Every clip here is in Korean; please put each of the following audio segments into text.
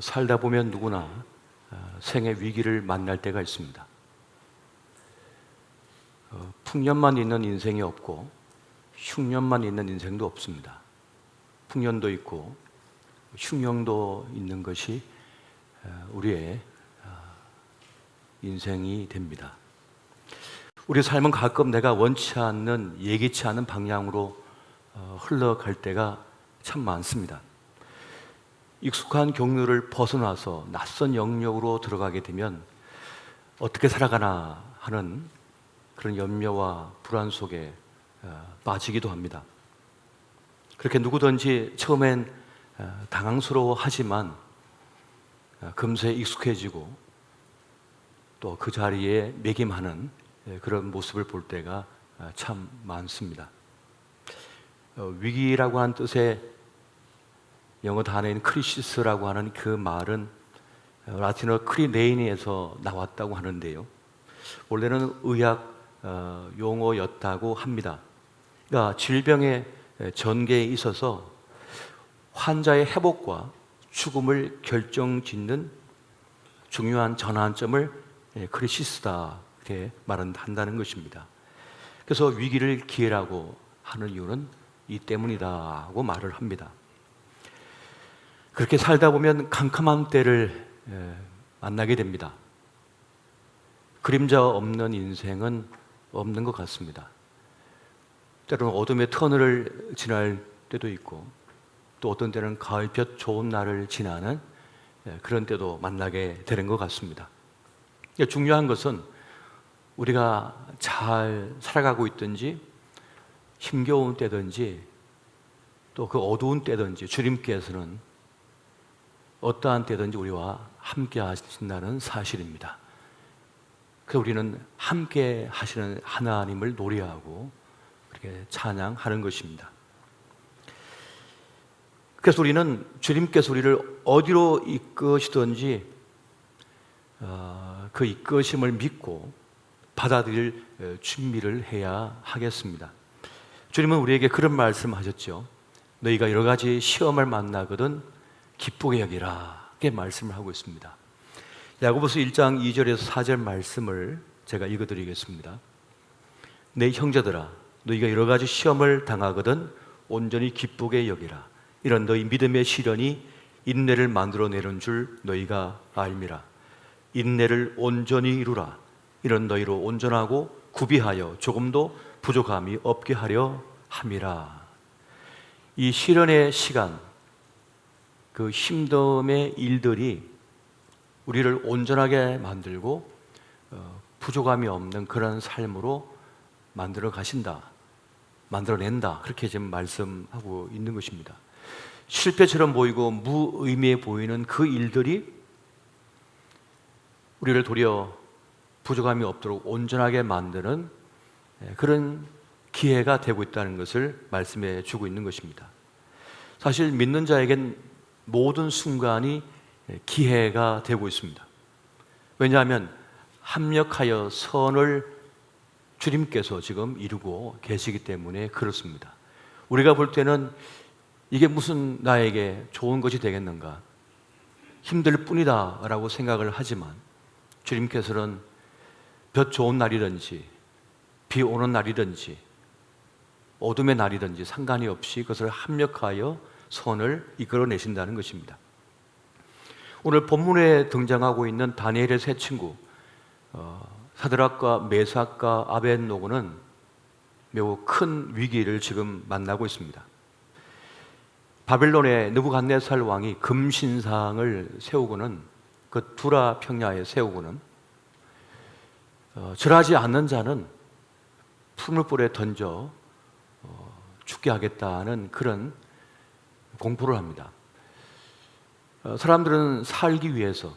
살다 보면 누구나 생의 위기를 만날 때가 있습니다. 풍년만 있는 인생이 없고 흉년만 있는 인생도 없습니다. 풍년도 있고 흉년도 있는 것이 우리의 인생이 됩니다. 우리 삶은 가끔 내가 원치 않는, 예기치 않은 방향으로 흘러갈 때가 참 많습니다. 익숙한 경로를 벗어나서 낯선 영역으로 들어가게 되면 어떻게 살아가나 하는 그런 염려와 불안 속에 빠지기도 합니다. 그렇게 누구든지 처음엔 당황스러워하지만 금세 익숙해지고 또 그 자리에 매김하는 그런 모습을 볼 때가 참 많습니다. 위기라고 하는 뜻의 영어 단어인 크리시스라고 하는 그 말은 라틴어 크리네이니에서 나왔다고 하는데요. 원래는 의학 용어였다고 합니다. 그러니까 질병의 전개에 있어서 환자의 회복과 죽음을 결정짓는 중요한 전환점을 크리시스다 이렇게 말한다는 것입니다. 그래서 위기를 기회라고 하는 이유는 이 때문이다고 말을 합니다. 그렇게 살다 보면 캄캄한 때를 만나게 됩니다. 그림자 없는 인생은 없는 것 같습니다. 때로는 어둠의 터널을 지날 때도 있고 또 어떤 때는 가을볕 좋은 날을 지나는 그런 때도 만나게 되는 것 같습니다. 중요한 것은 우리가 잘 살아가고 있든지 힘겨운 때든지 또 그 어두운 때든지 주님께서는 어떠한 때든지 우리와 함께 하신다는 사실입니다. 그래서 우리는 함께 하시는 하나님을 노래하고 그렇게 찬양하는 것입니다. 그래서 우리는 주님께서 우리를 어디로 이끄시든지 그 이끄심을 믿고 받아들일 준비를 해야 하겠습니다. 주님은 우리에게 그런 말씀하셨죠. 너희가 여러 가지 시험을 만나거든 기쁘게 여기라 이렇게 말씀을 하고 있습니다. 야고보서 1장 2절에서 4절 말씀을 제가 읽어드리겠습니다. 내 형제들아 너희가 여러 가지 시험을 당하거든 온전히 기쁘게 여기라. 이런 너희 믿음의 시련이 인내를 만들어내는 줄 너희가 알미라. 인내를 온전히 이루라. 이런 너희로 온전하고 구비하여 조금도 부족함이 없게 하려 함이라. 이 시련의 시간, 그 힘듦의 일들이 우리를 온전하게 만들고 부족함이 없는 그런 삶으로 만들어 가신다, 만들어낸다 그렇게 지금 말씀하고 있는 것입니다. 실패처럼 보이고 무의미해 보이는 그 일들이 우리를 도리어 부족함이 없도록 온전하게 만드는 그런 기회가 되고 있다는 것을 말씀해 주고 있는 것입니다. 사실 믿는 자에겐 모든 순간이 기회가 되고 있습니다. 왜냐하면 합력하여 선을 주님께서 지금 이루고 계시기 때문에 그렇습니다. 우리가 볼 때는 이게 무슨 나에게 좋은 것이 되겠는가, 힘들 뿐이다 라고 생각을 하지만 주님께서는 볕 좋은 날이든지 비 오는 날이든지 어둠의 날이든지 상관이 없이 그것을 합력하여 선을 이끌어내신다는 것입니다. 오늘 본문에 등장하고 있는 다니엘의 세 친구 사드락과 메삭과 아벳노고는 매우 큰 위기를 지금 만나고 있습니다. 바벨론의 느부갓네살 왕이 금신상을 세우고는 그 두라 평야에 세우고는 절하지 않는 자는 풀물불에 던져 죽게 하겠다는 그런 공포를 합니다. 사람들은 살기 위해서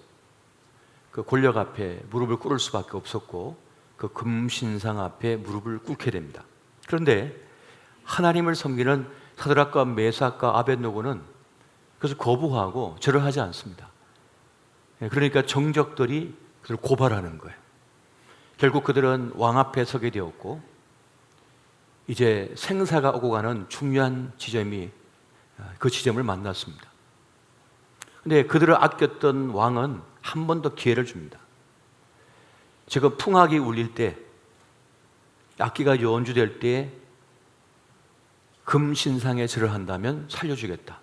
그 권력 앞에 무릎을 꿇을 수밖에 없었고 그 금신상 앞에 무릎을 꿇게 됩니다. 그런데 하나님을 섬기는 사드락과 메삭과 아벳노고는 그것을 거부하고 절을 하지 않습니다. 그러니까 정적들이 그들을 고발하는 거예요. 결국 그들은 왕 앞에 서게 되었고 이제 생사가 오고 가는 중요한 지점이 그 지점을 만났습니다. 근데 그들을 아꼈던 왕은 한 번 더 기회를 줍니다. 지금 풍악이 울릴 때, 악기가 연주될 때 금신상에 절을 한다면 살려주겠다.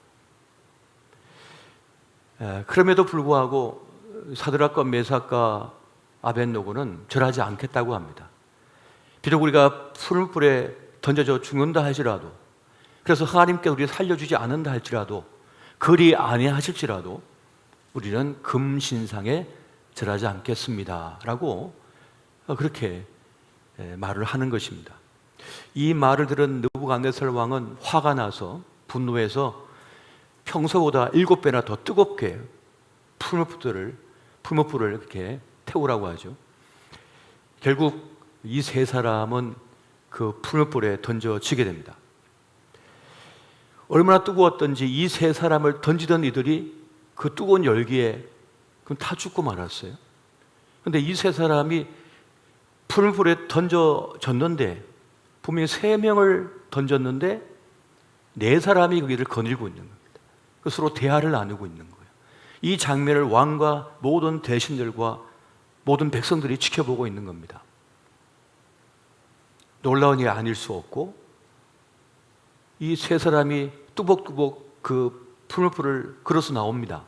그럼에도 불구하고 사드락과 메삭과 아벳노고는 절하지 않겠다고 합니다. 비록 우리가 풀불에 던져져 죽는다 할지라도, 그래서 하나님께서 우리를 살려주지 않는다 할지라도, 그리 아니하실지라도 우리는 금신상에 절하지 않겠습니다 라고 그렇게 말을 하는 것입니다. 이 말을 들은 느부갓네살 왕은 화가 나서 분노해서 평소보다 7배나 더 뜨겁게 풀무불을 이렇게 태우라고 하죠. 결국 이 세 사람은 그 풀무불에 던져지게 됩니다. 얼마나 뜨거웠던지 이 세 사람을 던지던 이들이 그 뜨거운 열기에 다 죽고 말았어요. 그런데 이 세 사람이 풀무불에 던져졌는데, 분명히 3명을 던졌는데 4사람이 그 일을 거닐고 있는 겁니다. 서로 대화를 나누고 있는 거예요. 이 장면을 왕과 모든 대신들과 모든 백성들이 지켜보고 있는 겁니다. 놀라운 일이 아닐 수 없고, 이 3사람이 뚜벅뚜벅 그 풀무불을 걸어서 나옵니다.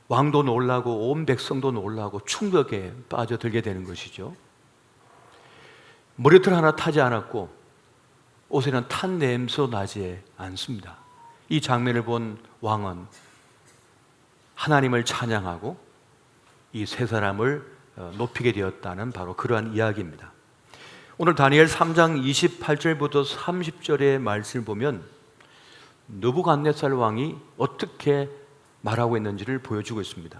왕도 놀라고 온 백성도 놀라고 충격에 빠져들게 되는 것이죠. 머리털 하나 타지 않았고 옷에는 탄 냄새도 나지 않습니다. 이 장면을 본 왕은 하나님을 찬양하고 이 세 사람을 높이게 되었다는 바로 그러한 이야기입니다. 오늘 다니엘 3장 28절부터 30절의 말씀을 보면 느부갓네살 왕이 어떻게 말하고 있는지를 보여주고 있습니다.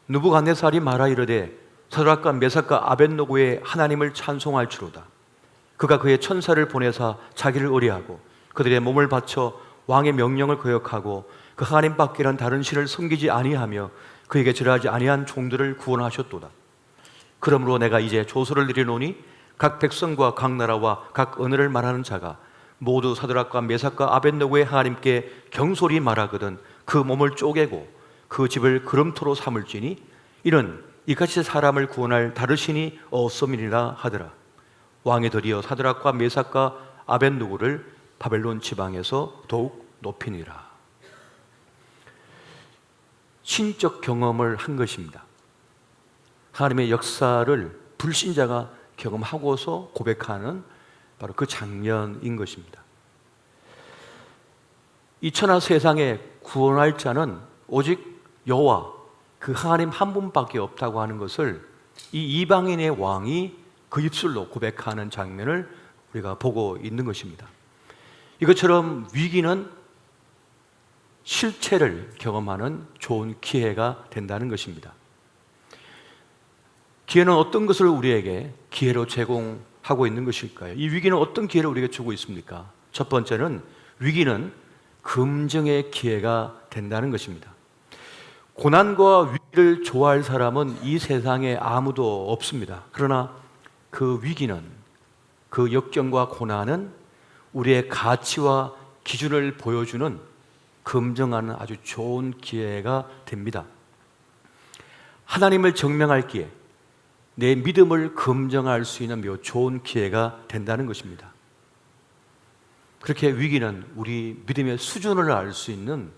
느부갓네살이 말하 이르되 사드락과 메삭과 아벳노고의 하나님을 찬송할지로다. 그가 그의 천사를 보내사 자기를 의뢰하고 그들의 몸을 바쳐 왕의 명령을 거역하고 그 하나님밖에는 다른 신을 섬기지 아니하며 그에게 절하지 아니한 종들을 구원하셨도다. 그러므로 내가 이제 조서를 내리노니 각 백성과 각 나라와 각 언어를 말하는 자가 모두 사드락과 메삭과 아벳노고의 하나님께 경솔히 말하거든 그 몸을 쪼개고 그 집을 그름토로 삼을지니 이는 이같이 사람을 구원할 다른 신이 없음이니라 하더라. 왕이 드디어 사드락과 메삭과 아벳노고를 바벨론 지방에서 더욱 높이니라. 신적 경험을 한 것입니다. 하나님의 역사를 불신자가 경험하고서 고백하는 바로 그 장면인 것입니다. 이 천하 세상에 구원할 자는 오직 여호와 그 하나님 한 분밖에 없다고 하는 것을 이 이방인의 왕이 그 입술로 고백하는 장면을 우리가 보고 있는 것입니다. 이것처럼 위기는 실체를 경험하는 좋은 기회가 된다는 것입니다. 기회는 어떤 것을 우리에게 기회로 제공하고 있는 것일까요? 이 위기는 어떤 기회를 우리에게 주고 있습니까? 첫 번째는 위기는 금증의 기회가 된다는 것입니다. 고난과 위기를 좋아할 사람은 이 세상에 아무도 없습니다. 그러나 그 위기는, 그 역경과 고난은 우리의 가치와 기준을 보여주는 검증하는 아주 좋은 기회가 됩니다. 하나님을 증명할 기회, 내 믿음을 검증할 수 있는 매우 좋은 기회가 된다는 것입니다. 그렇게 위기는 우리 믿음의 수준을 알 수 있는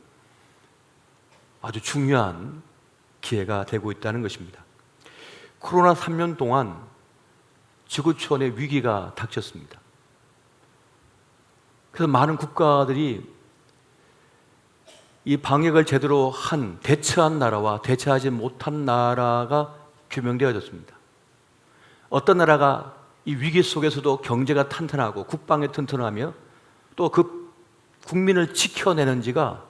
아주 중요한 기회가 되고 있다는 것입니다. 코로나 3년 동안 지구촌에 위기가 닥쳤습니다. 그래서 많은 국가들이 이 방역을 제대로 대처한 나라와 대처하지 못한 나라가 규명되어졌습니다. 어떤 나라가 이 위기 속에서도 경제가 탄탄하고 국방이 튼튼하며 또 그 국민을 지켜내는지가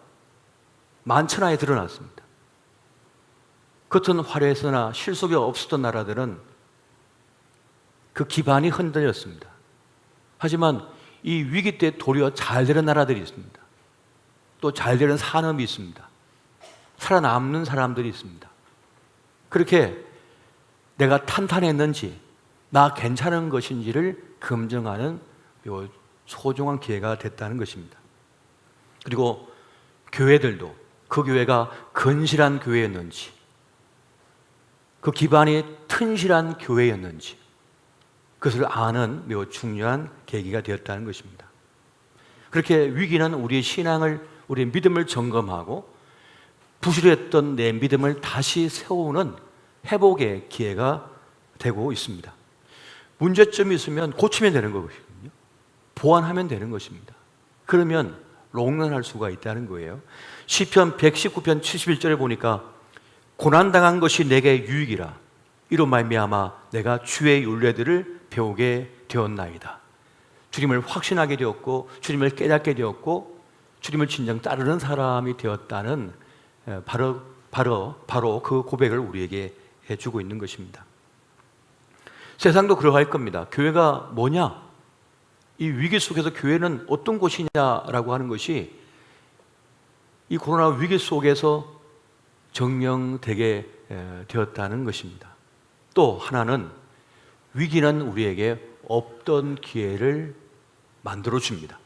만천하에 드러났습니다. 겉은 화려했으나 실속이 없었던 나라들은 그 기반이 흔들렸습니다. 하지만 이 위기 때 도리어 잘 되는 나라들이 있습니다. 또 잘 되는 산업이 있습니다. 살아남는 사람들이 있습니다. 그렇게 내가 탄탄했는지, 나 괜찮은 것인지를 검증하는 소중한 기회가 됐다는 것입니다. 그리고 교회들도 그 교회가 건실한 교회였는지, 그 기반이 튼실한 교회였는지 그것을 아는 매우 중요한 계기가 되었다는 것입니다. 그렇게 위기는 우리의 신앙을, 우리의 믿음을 점검하고 부실했던 내 믿음을 다시 세우는 회복의 기회가 되고 있습니다. 문제점이 있으면 고치면 되는 거거든요. 보완하면 되는 것입니다. 그러면 롱런할 수가 있다는 거예요. 시편 119편 71절에 보니까 고난당한 것이 내게 유익이라 이로 말미암아 내가 주의 율례들을 배우게 되었나이다. 주님을 확신하게 되었고 주님을 깨닫게 되었고 주님을 진정 따르는 사람이 되었다는 바로 그 고백을 우리에게 해주고 있는 것입니다. 세상도 그러할 겁니다. 교회가 뭐냐? 이 위기 속에서 교회는 어떤 곳이냐라고 하는 것이 이 코로나 위기 속에서 증명되게 되었다는 것입니다. 또 하나는 위기는 우리에게 없던 기회를 만들어줍니다.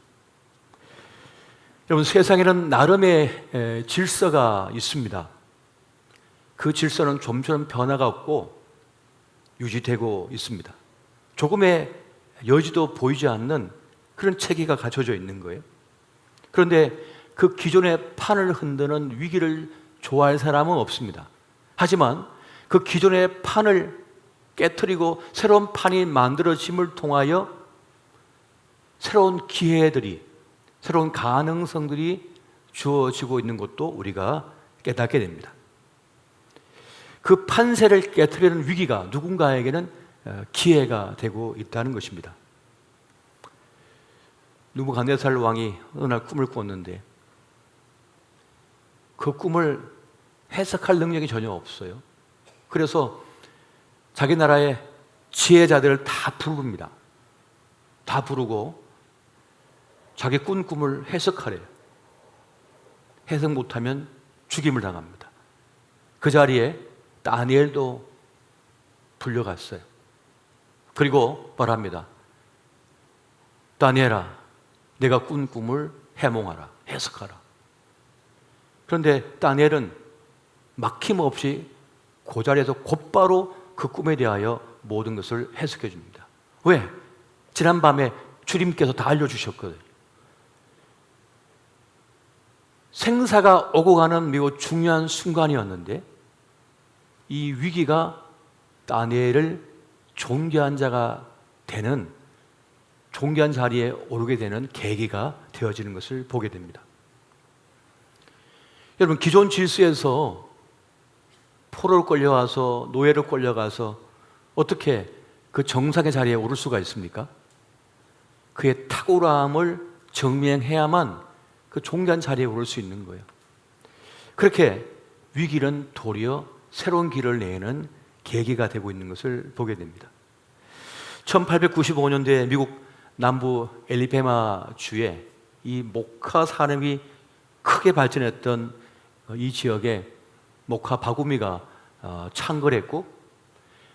여러분, 세상에는 나름의 질서가 있습니다. 그 질서는 좀처럼 변화가 없고 유지되고 있습니다. 조금의 여지도 보이지 않는 그런 체계가 갖춰져 있는 거예요. 그런데 그 기존의 판을 흔드는 위기를 좋아할 사람은 없습니다. 하지만 그 기존의 판을 깨트리고 새로운 판이 만들어짐을 통하여 새로운 기회들이, 새로운 가능성들이 주어지고 있는 것도 우리가 깨닫게 됩니다. 그 판세를 깨트리는 위기가 누군가에게는 기회가 되고 있다는 것입니다. 느부갓네살 왕이 어느 날 꿈을 꿨는데 그 꿈을 해석할 능력이 전혀 없어요. 그래서 자기 나라의 지혜자들을 다 부릅니다. 다 부르고 자기 꾼 꿈을 해석하래요. 해석 못하면 죽임을 당합니다. 그 자리에 다니엘도 불려갔어요. 그리고 말합니다. 다니엘아, 내가 꾼 꿈을 해몽하라, 해석하라. 그런데 다니엘은 막힘없이 그 자리에서 곧바로 그 꿈에 대하여 모든 것을 해석해 줍니다. 왜? 지난밤에 주님께서 다 알려주셨거든요. 생사가 오고 가는 매우 중요한 순간이었는데 이 위기가 다니엘을 존귀한 자가 되는, 존귀한 자리에 오르게 되는 계기가 되어지는 것을 보게 됩니다. 여러분, 기존 질서에서 포로를 끌려와서 노예로 끌려가서 어떻게 그 정상의 자리에 오를 수가 있습니까? 그의 탁월함을 증명해야만 그 존귀한 자리에 오를 수 있는 거예요. 그렇게 위기는 도리어 새로운 길을 내는 계기가 되고 있는 것을 보게 됩니다. 1895년도에 미국 남부 엘리베마 주에 이 목화 산업이 크게 발전했던 이 지역에 목화 바구미가 창궐했고,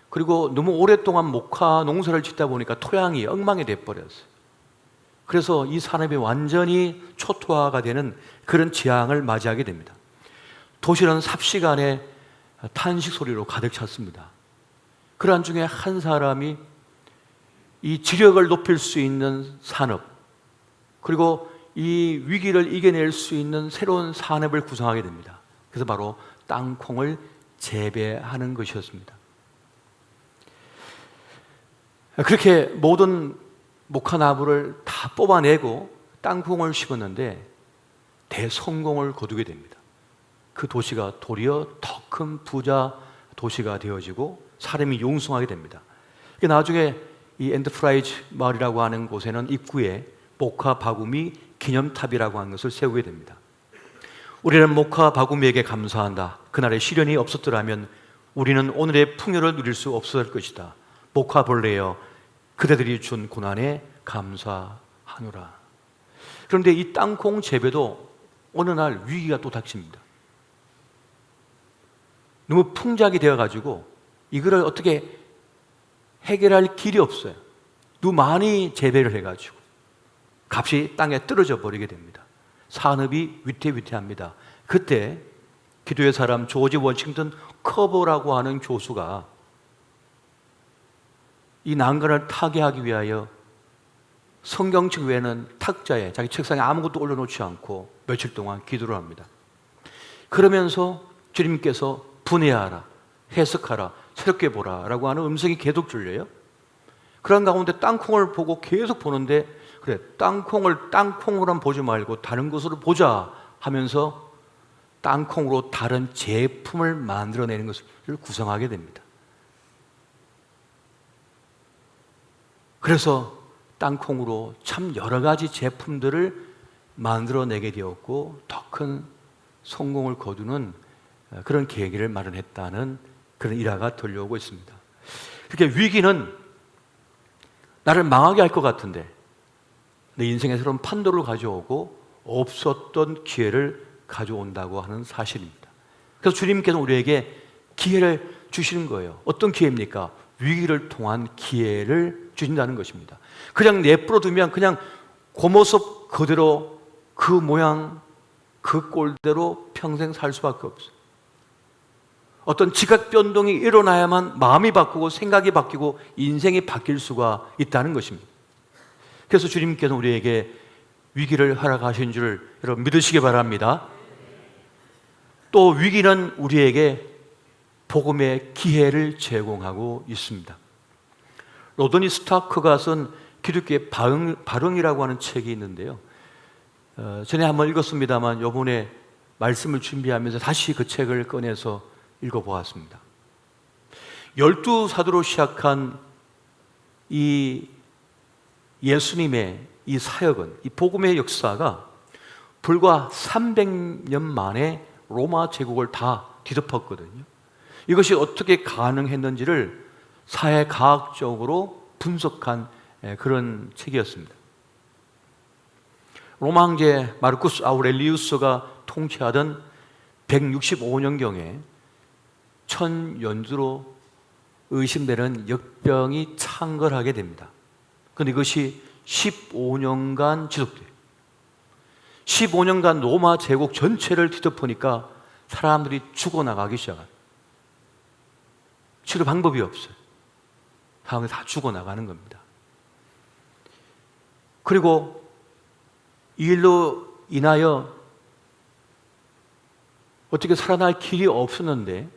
그리고 너무 오랫동안 목화 농사를 짓다 보니까 토양이 엉망이 돼버렸어요. 그래서 이 산업이 완전히 초토화가 되는 그런 재앙을 맞이하게 됩니다. 도시는 삽시간에 탄식 소리로 가득 찼습니다. 그러한 중에 한 사람이 이 지력을 높일 수 있는 산업, 그리고 이 위기를 이겨낼 수 있는 새로운 산업을 구성하게 됩니다. 그래서 바로 땅콩을 재배하는 것이었습니다. 그렇게 모든 목화나무를 다 뽑아내고 땅콩을 심었는데 대성공을 거두게 됩니다. 그 도시가 도리어 더 큰 부자 도시가 되어지고 사람이 용성하게 됩니다. 나중에 이 엔터프라이즈 마을이라고 하는 곳에는 입구에 목화 바구미 기념탑이라고 하는 것을 세우게 됩니다. 우리는 목화 바구미에게 감사한다. 그날의 시련이 없었더라면 우리는 오늘의 풍요를 누릴 수 없었을 것이다. 목화 벌레여, 그대들이 준 고난에 감사하노라. 그런데 이 땅콩 재배도 어느 날 위기가 또 닥칩니다. 너무 풍작이 되어가지고 이거를 어떻게 해결할 길이 없어요. 너무 많이 재배를 해가지고 값이 땅에 떨어져 버리게 됩니다. 산업이 위태위태합니다. 그때 기도의 사람 조지 워싱턴 커버라고 하는 교수가 이 난간을 타개하기 위하여 성경책 외에는 탁자에 자기 책상에 아무것도 올려놓지 않고 며칠 동안 기도를 합니다. 그러면서 주님께서 분해하라, 해석하라, 새롭게 보라 라고 하는 음성이 계속 들려요. 그런 가운데 땅콩을 보고 계속 보는데, 그래, 땅콩을 땅콩으로만 보지 말고 다른 것으로 보자 하면서 땅콩으로 다른 제품을 만들어내는 것을 구성하게 됩니다. 그래서 땅콩으로 참 여러 가지 제품들을 만들어내게 되었고 더 큰 성공을 거두는 그런 계기를 마련했다는 그런 일화가 들려오고 있습니다. 그렇게 위기는 나를 망하게 할 것 같은데 내 인생에 새로운 판도를 가져오고 없었던 기회를 가져온다고 하는 사실입니다. 그래서 주님께서 우리에게 기회를 주시는 거예요. 어떤 기회입니까? 위기를 통한 기회를 주신다는 것입니다. 그냥 내버려 두면 그냥 그 모습 그대로 그 모양 그 꼴대로 평생 살 수밖에 없어요. 어떤 지각 변동이 일어나야만 마음이 바꾸고 생각이 바뀌고 인생이 바뀔 수가 있다는 것입니다. 그래서 주님께서 우리에게 위기를 허락하신 줄 여러분 믿으시기 바랍니다. 또 위기는 우리에게 복음의 기회를 제공하고 있습니다. 로더니 스타크가 쓴 기독교의 발흥이라고 하는 책이 있는데요. 전에 한번 읽었습니다만 이번에 말씀을 준비하면서 다시 그 책을 꺼내서 읽어보았습니다. 12사도로 시작한 이 예수님의 이 사역은, 이 복음의 역사가 불과 300년 만에 로마 제국을 다 뒤덮었거든요. 이것이 어떻게 가능했는지를 사회과학적으로 분석한 그런 책이었습니다. 로마 황제 마르쿠스 아우렐리우스가 통치하던 165년경에 천연두로 의심되는 역병이 창궐하게 됩니다. 그런데 이것이 15년간 지속돼요. 15년간 로마 제국 전체를 뒤덮으니까 사람들이 죽어나가기 시작해요. 치료 방법이 없어요. 사람들이 다 죽어나가는 겁니다. 그리고 이 일로 인하여 어떻게 살아날 길이 없었는데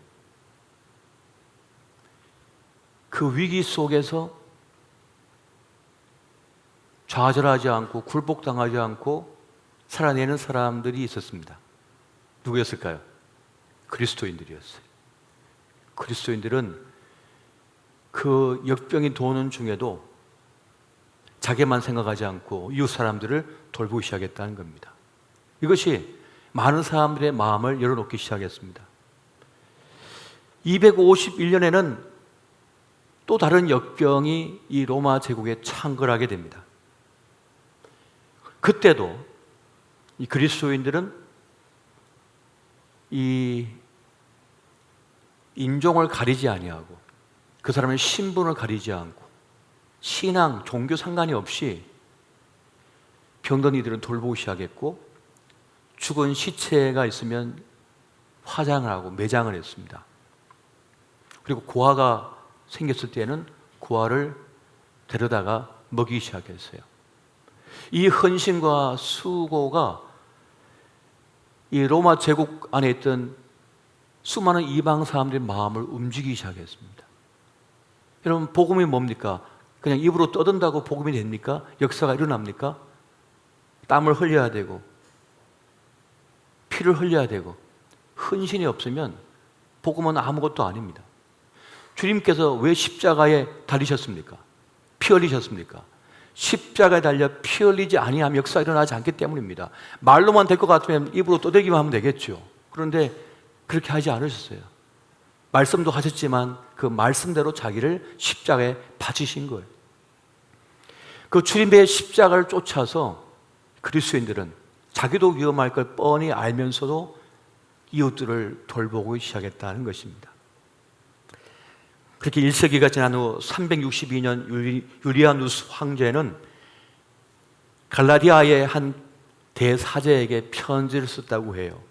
그 위기 속에서 좌절하지 않고 굴복당하지 않고 살아내는 사람들이 있었습니다. 누구였을까요? 그리스도인들이었어요. 그리스도인들은 그 역병이 도는 중에도 자기만 생각하지 않고 이웃 사람들을 돌보기 시작했다는 겁니다. 이것이 많은 사람들의 마음을 열어놓기 시작했습니다. 251년에는 또 다른 역병이 이 로마 제국에 창궐하게 됩니다. 그때도 이 그리스도인들은 이 인종을 가리지 아니하고 그 사람의 신분을 가리지 않고 신앙, 종교 상관이 없이 병든 이들은 돌보기 시작했고 죽은 시체가 있으면 화장을 하고 매장을 했습니다. 그리고 고아가 생겼을 때는 고아를 데려다가 먹이기 시작했어요. 이 헌신과 수고가 이 로마 제국 안에 있던 수많은 이방 사람들의 마음을 움직이기 시작했습니다. 여러분, 복음이 뭡니까? 그냥 입으로 떠든다고 복음이 됩니까? 역사가 일어납니까? 땀을 흘려야 되고 피를 흘려야 되고 헌신이 없으면 복음은 아무것도 아닙니다. 주님께서 왜 십자가에 달리셨습니까? 피 흘리셨습니까? 십자가에 달려 피 흘리지 아니하면 역사가 일어나지 않기 때문입니다. 말로만 될 것 같으면 입으로 떠들기만 하면 되겠죠. 그런데 그렇게 하지 않으셨어요. 말씀도 하셨지만 그 말씀대로 자기를 십자가에 바치신 거예요. 그 주님의 십자가를 쫓아서 그리스도인들은 자기도 위험할 걸 뻔히 알면서도 이웃들을 돌보기 시작했다는 것입니다. 그렇게 1세기가 지난 후 362년 유리아누스 황제는 갈라디아의 한 대사제에게 편지를 썼다고 해요.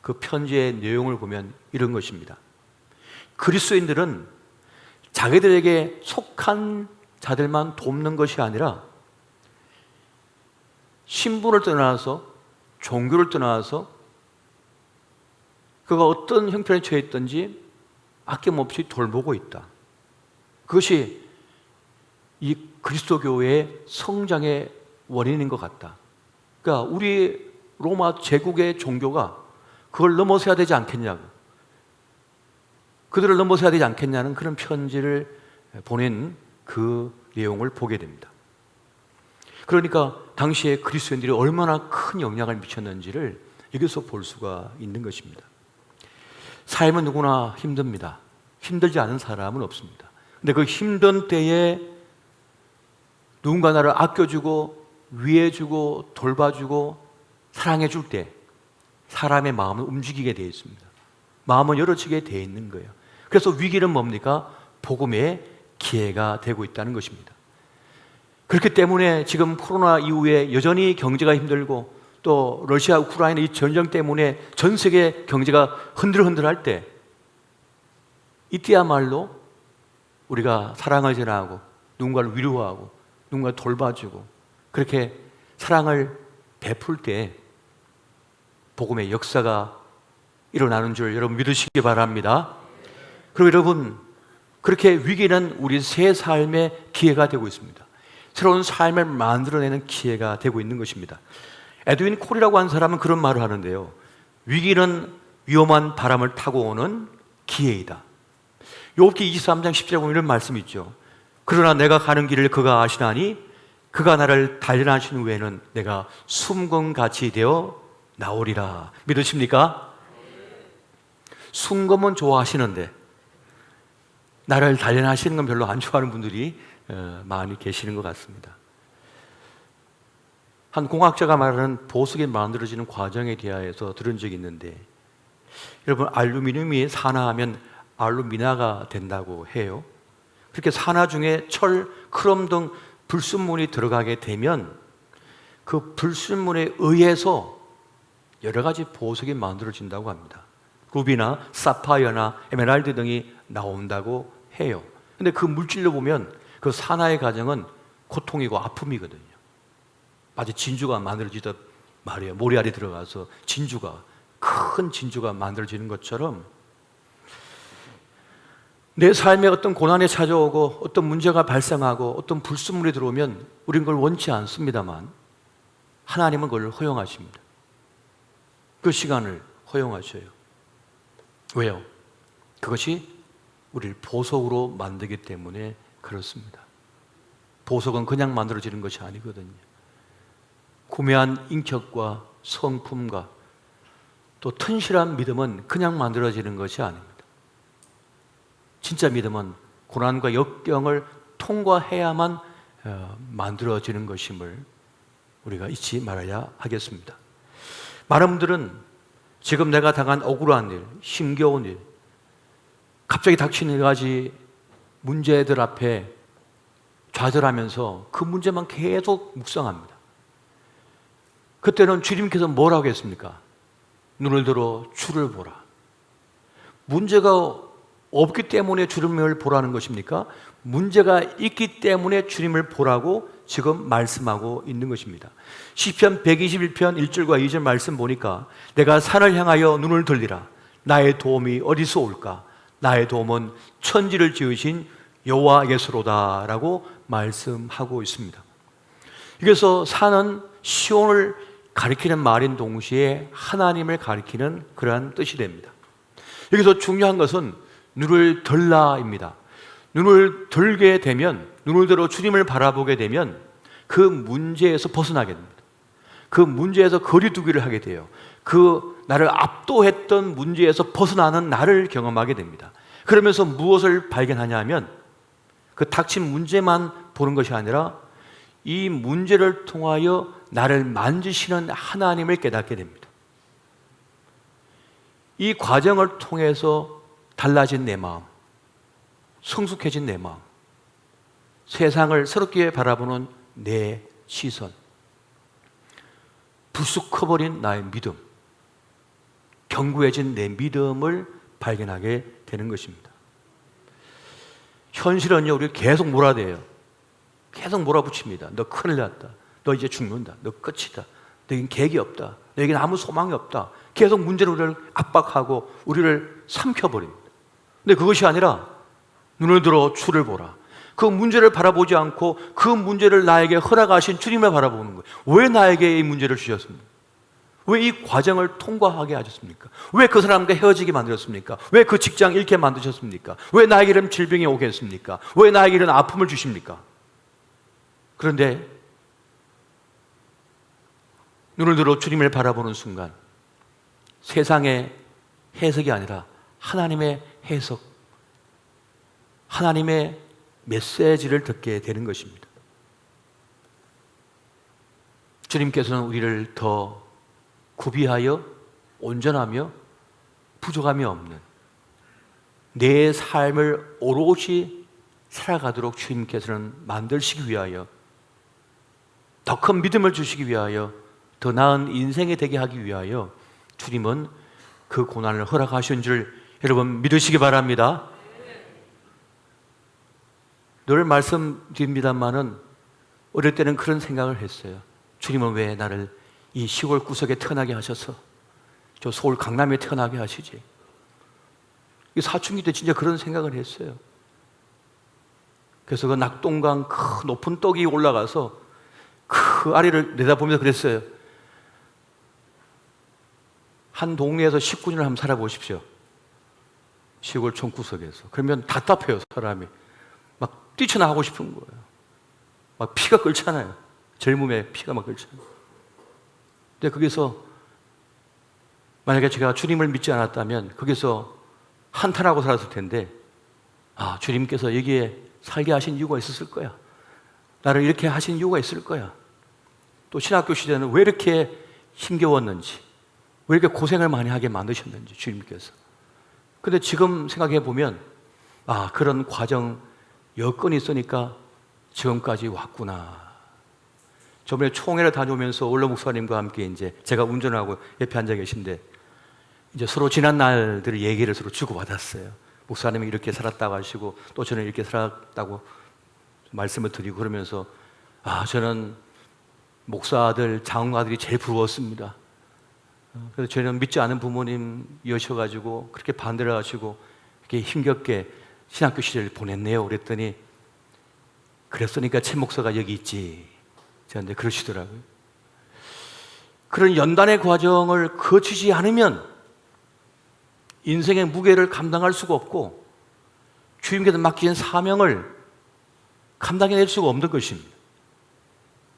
그 편지의 내용을 보면 이런 것입니다. 그리스도인들은 자기들에게 속한 자들만 돕는 것이 아니라 신분을 떠나서, 종교를 떠나서 그가 어떤 형편에 처해 있든지 아낌없이 돌보고 있다. 그것이 이 그리스도교의 성장의 원인인 것 같다. 그러니까 우리 로마 제국의 종교가 그걸 넘어서야 되지 않겠냐고, 그들을 넘어서야 되지 않겠냐는 그런 편지를 보낸 그 내용을 보게 됩니다. 그러니까 당시에 그리스도인들이 얼마나 큰 영향을 미쳤는지를 여기서 볼 수가 있는 것입니다. 삶은 누구나 힘듭니다. 힘들지 않은 사람은 없습니다. 근데 그 힘든 때에 누군가 나를 아껴주고 위해주고 돌봐주고 사랑해줄 때 사람의 마음은 움직이게 되어 있습니다. 마음은 열어지게 되어 있는 거예요. 그래서 위기는 뭡니까? 복음의 기회가 되고 있다는 것입니다. 그렇기 때문에 지금 코로나 이후에 여전히 경제가 힘들고 또 러시아 우크라이나 이 전쟁 때문에 전 세계 경제가 흔들흔들할 때, 이때야말로 우리가 사랑을 전하고 누군가를 위로하고 누군가를 돌봐주고 그렇게 사랑을 베풀 때 복음의 역사가 일어나는 줄 여러분 믿으시기 바랍니다. 그리고 여러분, 그렇게 위기는 우리 새 삶의 기회가 되고 있습니다. 새로운 삶을 만들어내는 기회가 되고 있는 것입니다. 에드윈 콜이라고 하는 사람은 그런 말을 하는데요. 위기는 위험한 바람을 타고 오는 기회이다. 욥기 23장 10절에 보면 이런 말씀이 있죠. 그러나 내가 가는 길을 그가 아시나니 그가 나를 단련하신 후에는 내가 숨금같이 되어 나오리라. 믿으십니까? 숨금은 좋아하시는데 나를 단련하시는 건 별로 안 좋아하는 분들이 많이 계시는 것 같습니다. 한 공학자가 말하는 보석이 만들어지는 과정에 대하여서 들은 적이 있는데, 여러분, 알루미늄이 산화하면 알루미나가 된다고 해요. 그렇게 산화 중에 철, 크롬 등 불순물이 들어가게 되면 그 불순물에 의해서 여러 가지 보석이 만들어진다고 합니다. 루비나 사파이어나 에메랄드 등이 나온다고 해요. 근데 그 물질로 보면 그 산화의 과정은 고통이고 아픔이거든요. 마치 진주가 만들어지듯 말이에요. 모래알이 들어가서 진주가, 큰 진주가 만들어지는 것처럼 내 삶에 어떤 고난이 찾아오고 어떤 문제가 발생하고 어떤 불순물이 들어오면 우리는 그걸 원치 않습니다만 하나님은 그걸 허용하십니다. 그 시간을 허용하셔요. 왜요? 그것이 우리를 보석으로 만들기 때문에 그렇습니다. 보석은 그냥 만들어지는 것이 아니거든요. 구매한 인격과 성품과 또 튼실한 믿음은 그냥 만들어지는 것이 아닙니다. 진짜 믿음은 고난과 역경을 통과해야만 만들어지는 것임을 우리가 잊지 말아야 하겠습니다. 많은 분들은 지금 내가 당한 억울한 일, 힘겨운 일, 갑자기 닥치는 여러 가지 문제들 앞에 좌절하면서 그 문제만 계속 묵상합니다. 그때는 주님께서 뭐라고 했습니까? 눈을 들어 주를 보라. 문제가 없기 때문에 주님을 보라는 것입니까? 문제가 있기 때문에 주님을 보라고 지금 말씀하고 있는 것입니다. 시편 121편 1절과 2절 말씀 보니까 내가 산을 향하여 눈을 들리라. 나의 도움이 어디서 올까? 나의 도움은 천지를 지으신 여호와께서로다 라고 말씀하고 있습니다. 그래서 산은 시온을 가리키는 말인 동시에 하나님을 가리키는 그러한 뜻이 됩니다. 여기서 중요한 것은 눈을 들라입니다. 눈을 들게 되면, 눈을 들어 주님을 바라보게 되면 그 문제에서 벗어나게 됩니다. 그 문제에서 거리두기를 하게 돼요. 그 나를 압도했던 문제에서 벗어나는 나를 경험하게 됩니다. 그러면서 무엇을 발견하냐면 그 닥친 문제만 보는 것이 아니라 이 문제를 통하여 나를 만지시는 하나님을 깨닫게 됩니다. 이 과정을 통해서 달라진 내 마음, 성숙해진 내 마음, 세상을 새롭게 바라보는 내 시선, 불쑥 커버린 나의 믿음, 견고해진 내 믿음을 발견하게 되는 것입니다. 현실은요, 우리 계속 몰아대요. 계속 몰아붙입니다. 너 큰일 났다. 너 이제 죽는다. 너 끝이다. 너에겐 계획이 없다. 너에겐 아무 소망이 없다. 계속 문제로 우리를 압박하고 우리를 삼켜버립니다. 근데 그것이 아니라 눈을 들어 주를 보라. 그 문제를 바라보지 않고 그 문제를 나에게 허락하신 주님을 바라보는 거예요. 왜 나에게 이 문제를 주셨습니까? 왜 이 과정을 통과하게 하셨습니까? 왜 그 사람과 헤어지게 만들었습니까? 왜 그 직장 잃게 만드셨습니까? 왜 나에게 이런 질병이 오게 했습니까? 왜 나에게 이런 아픔을 주십니까? 그런데 눈을 들어 주님을 바라보는 순간 세상의 해석이 아니라 하나님의 해석, 하나님의 메시지를 듣게 되는 것입니다. 주님께서는 우리를 더 구비하여 온전하며 부족함이 없는 내 삶을 오롯이 살아가도록 주님께서는 만드시기 위하여, 더 큰 믿음을 주시기 위하여, 더 나은 인생이 되게 하기 위하여 주님은 그 고난을 허락하신 줄 여러분 믿으시기 바랍니다. 늘 말씀드립니다만은 어릴 때는 그런 생각을 했어요. 주님은 왜 나를 이 시골 구석에 태어나게 하셔서 저 서울 강남에 태어나게 하시지? 사춘기 때 진짜 그런 생각을 했어요. 그래서 그 낙동강 그 높은 떡이 올라가서 그 아래를 내다보면서 그랬어요. 한 동네에서 19년을 한번 살아보십시오. 시골 촌구석에서. 그러면 답답해요, 사람이. 막 뛰쳐나가고 싶은 거예요. 막 피가 끓잖아요. 젊음에 피가 막 끓잖아요. 근데 거기서 만약에 제가 주님을 믿지 않았다면 거기서 한탄하고 살았을 텐데, 아, 주님께서 여기에 살게 하신 이유가 있었을 거야. 나를 이렇게 하신 이유가 있을 거야. 또 신학교 시대는 왜 이렇게 힘겨웠는지, 왜 이렇게 고생을 많이 하게 만드셨는지 주님께서. 근데 지금 생각해 보면, 아, 그런 과정 여건이 있으니까 지금까지 왔구나. 저번에 총회를 다녀오면서 올로 목사님과 함께 이제 제가 운전하고 옆에 앉아 계신데 이제 서로 지난 날들을 얘기를 서로 주고받았어요. 목사님이 이렇게 살았다고 하시고 또 저는 이렇게 살았다고 말씀을 드리고 그러면서, 아, 저는 목사들, 장로아들이 제일 부러웠습니다. 그래서 저는 믿지 않은 부모님이셔가지고 그렇게 반대를 하시고 이렇게 힘겹게 신학교 시절을 보냈네요. 그랬더니, 그랬으니까 최 목사가 여기 있지. 저한테 그러시더라고요. 그런 연단의 과정을 거치지 않으면 인생의 무게를 감당할 수가 없고 주님께서 맡기신 사명을 감당해낼 수가 없는 것입니다.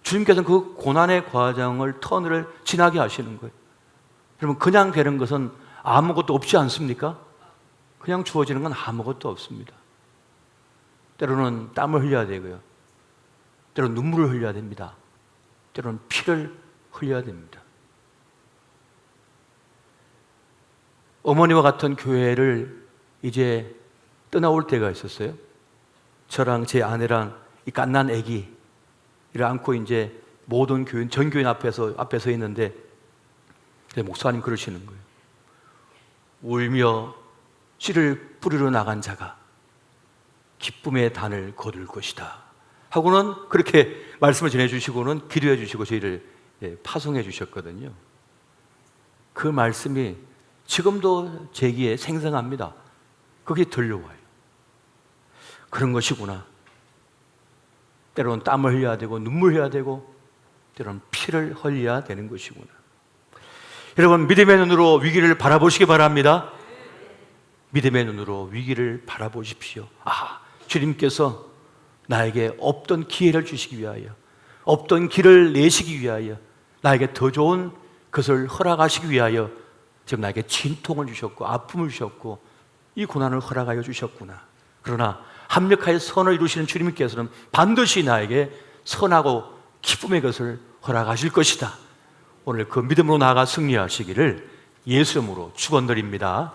주님께서는 그 고난의 과정을, 터널을 지나게 하시는 거예요. 여러분, 그냥 되는 것은 아무것도 없지 않습니까? 그냥 주어지는 건 아무것도 없습니다. 때로는 땀을 흘려야 되고요. 때로는 눈물을 흘려야 됩니다. 때로는 피를 흘려야 됩니다. 어머니와 같은 교회를 이제 떠나올 때가 있었어요. 저랑 제 아내랑 이 갓난 아기를 안고 이제 모든 교인, 전 교인 앞에 서 있는데 목사님 그러시는 거예요. 울며 씨를 뿌리러 나간 자가 기쁨의 단을 거둘 것이다 하고는 그렇게 말씀을 전해주시고는 기도해 주시고 저희를 파송해 주셨거든요. 그 말씀이 지금도 제 귀에 생생합니다. 그게 들려와요. 그런 것이구나. 때로는 땀을 흘려야 되고 눈물 흘려야 되고 때로는 피를 흘려야 되는 것이구나. 여러분, 믿음의 눈으로 위기를 바라보시기 바랍니다. 믿음의 눈으로 위기를 바라보십시오. 아, 주님께서 나에게 없던 기회를 주시기 위하여, 없던 길을 내시기 위하여, 나에게 더 좋은 것을 허락하시기 위하여 지금 나에게 진통을 주셨고 아픔을 주셨고 이 고난을 허락하여 주셨구나. 그러나 합력하여 선을 이루시는 주님께서는 반드시 나에게 선하고 기쁨의 것을 허락하실 것이다. 오늘 그 믿음으로 나아가 승리하시기를 예수 이름으로 축원드립니다.